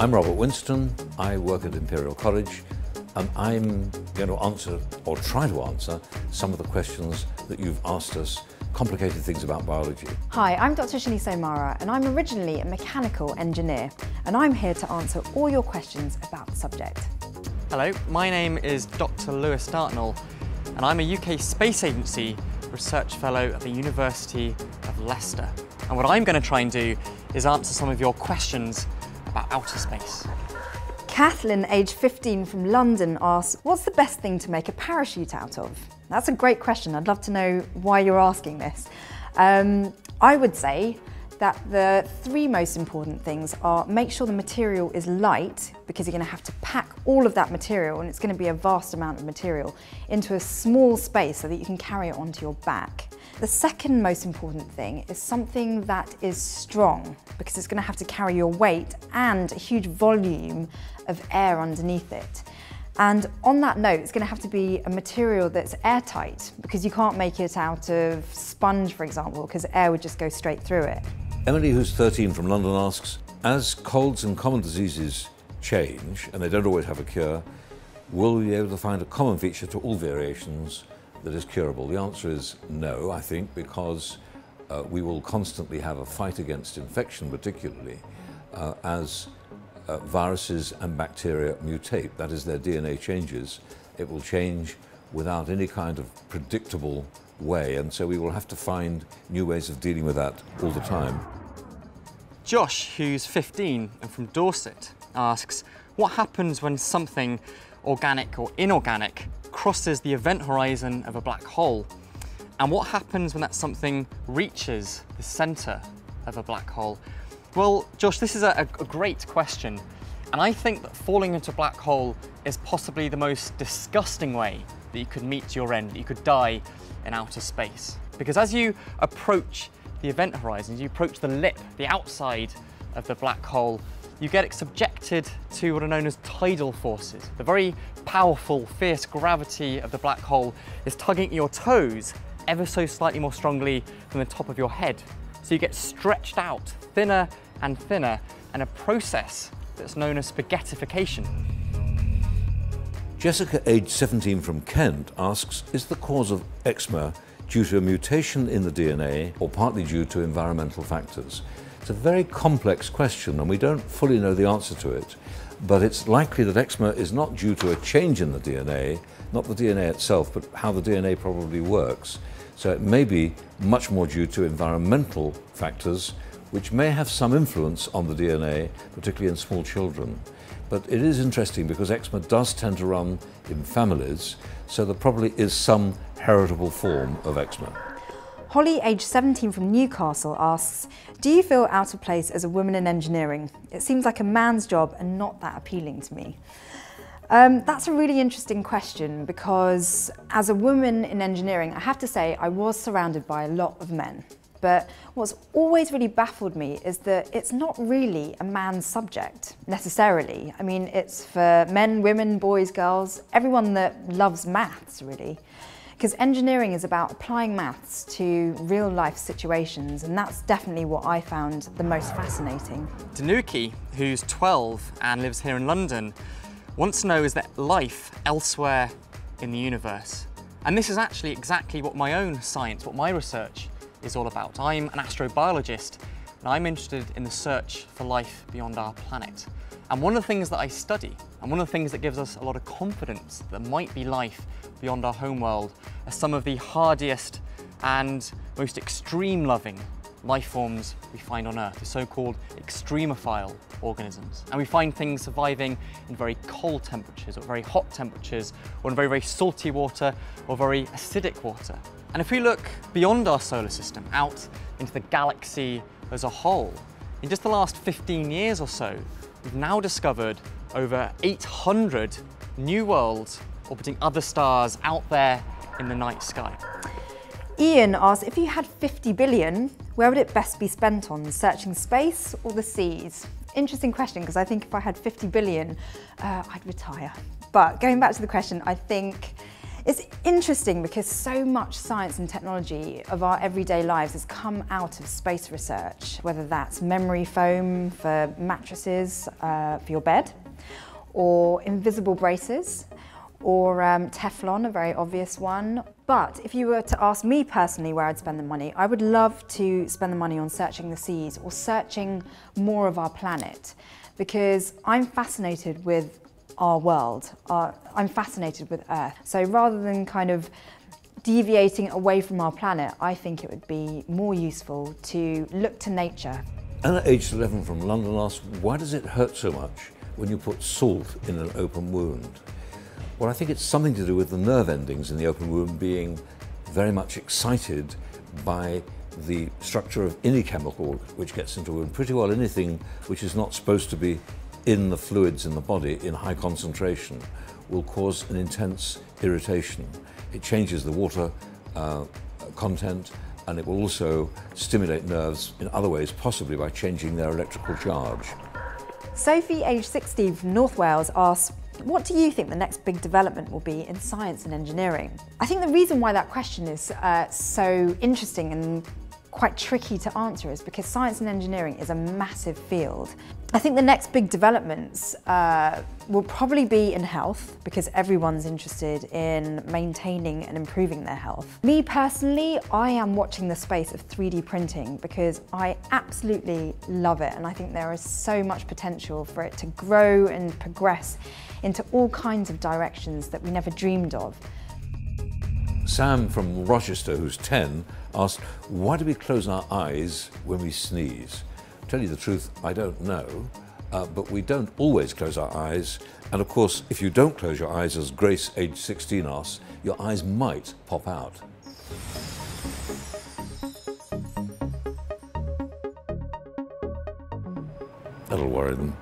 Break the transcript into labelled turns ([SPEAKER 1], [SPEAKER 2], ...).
[SPEAKER 1] I'm Robert Winston, I work at Imperial College, and I'm going to answer, or try to answer, some of the questions that you've asked us, complicated things about biology.
[SPEAKER 2] Hi, I'm Dr. Shanice O'Mara, and I'm originally a mechanical engineer, and I'm here to answer all your questions about the subject.
[SPEAKER 3] Hello, my name is Dr. Lewis Dartnell, and I'm a UK Space Agency Research Fellow at the University of Leicester. And what I'm going to try and do is answer some of your questions about outer space.
[SPEAKER 2] Kathleen, age 15 from London, asks, what's the best thing to make a parachute out of? That's a great question. I'd love to know why you're asking this. I would say that the three most important things are make sure the material is light, because you're going to have to pack all of that material, and it's going to be a vast amount of material, into a small space so that you can carry it onto your back. The second most important thing is something that is strong, because it's going to have to carry your weight and a huge volume of air underneath it. And on that note, it's going to have to be a material that's airtight, because you can't make it out of sponge, for example, because air would just go straight through it.
[SPEAKER 1] Emily, who's 13 from London, asks, as colds and common diseases change, and they don't always have a cure, will we be able to find a common feature to all variations that is curable? The answer is no, I think, because we will constantly have a fight against infection, particularly as viruses and bacteria mutate, that is, their DNA changes. It will change without any kind of predictable way, and so we will have to find new ways of dealing with that all the time.
[SPEAKER 3] Josh, who's 15 and from Dorset, asks, what happens when something organic or inorganic crosses the event horizon of a black hole? And what happens when that something reaches the centre of a black hole? Well, Josh, this is a great question. And I think that falling into a black hole is possibly the most disgusting way that you could meet your end, that you could die in outer space. Because as you approach the event horizon, you approach the lip, the outside of the black hole, you get subjected to what are known as tidal forces. The very powerful, fierce gravity of the black hole is tugging at your toes ever so slightly more strongly than the top of your head. So you get stretched out thinner and thinner, and a process that's known as spaghettification.
[SPEAKER 1] Jessica, age 17 from Kent, asks, is the cause of eczema due to a mutation in the DNA or partly due to environmental factors? It's a very complex question and we don't fully know the answer to it, but it's likely that eczema is not due to a change in the DNA, not the DNA itself, but how the DNA probably works. So it may be much more due to environmental factors, which may have some influence on the DNA, particularly in small children. But it is interesting because eczema does tend to run in families, so there probably is some heritable form of eczema.
[SPEAKER 2] Holly, age 17 from Newcastle, asks, do you feel out of place as a woman in engineering? It seems like a man's job and not that appealing to me. That's a really interesting question, because as a woman in engineering, I have to say I was surrounded by a lot of men. But what's always really baffled me is that it's not really a man's subject, necessarily. I mean, it's for men, women, boys, girls, everyone that loves maths, really. Because engineering is about applying maths to real-life situations, and that's definitely what I found the most fascinating.
[SPEAKER 3] Danuki, who's 12 and lives here in London, wants to know, is there life elsewhere in the universe? And this is actually exactly what my own science, what my research is all about. I'm an astrobiologist and I'm interested in the search for life beyond our planet. And one of the things that I study, and one of the things that gives us a lot of confidence that there might be life beyond our home world, are some of the hardiest and most extreme-loving life forms we find on Earth, the so-called extremophile organisms. And we find things surviving in very cold temperatures, or very hot temperatures, or in very, very salty water, or very acidic water. And if we look beyond our solar system, out into the galaxy as a whole, in just the last 15 years or so, we've now discovered over 800 new worlds orbiting other stars out there in the night sky.
[SPEAKER 2] Ian asks, if you had 50 billion, where would it best be spent on? Searching space or the seas? Interesting question, because I think if I had 50 billion, I'd retire. But going back to the question, I think It's interesting because so much science and technology of our everyday lives has come out of space research, whether that's memory foam for mattresses for your bed, or invisible braces, or Teflon, a very obvious one. But if you were to ask me personally where I'd spend the money, I would love to spend the money on searching the seas or searching more of our planet, because I'm fascinated with our world. I'm fascinated with Earth. So rather than kind of deviating away from our planet, I think it would be more useful to look to nature.
[SPEAKER 1] Anna, aged 11 from London, asks, why does it hurt so much when you put salt in an open wound? Well, I think it's something to do with the nerve endings in the open wound being very much excited by the structure of any chemical which gets into a wound. Pretty well anything which is not supposed to be in the fluids in the body in high concentration will cause an intense irritation. It changes the water content, and it will also stimulate nerves in other ways, possibly by changing their electrical charge.
[SPEAKER 2] Sophie, aged 16 from North Wales, asks, what do you think the next big development will be in science and engineering? I think the reason why that question is so interesting and quite tricky to answer is because science and engineering is a massive field. I think the next big developments will probably be in health, because everyone's interested in maintaining and improving their health. Me personally, I am watching the space of 3D printing because I absolutely love it, and I think there is so much potential for it to grow and progress into all kinds of directions that we never dreamed of.
[SPEAKER 1] Sam from Rochester, who's 10, asked, why do we close our eyes when we sneeze? To tell you the truth, I don't know, but we don't always close our eyes. And of course, if you don't close your eyes, as Grace, age 16, asks, your eyes might pop out. That'll worry them.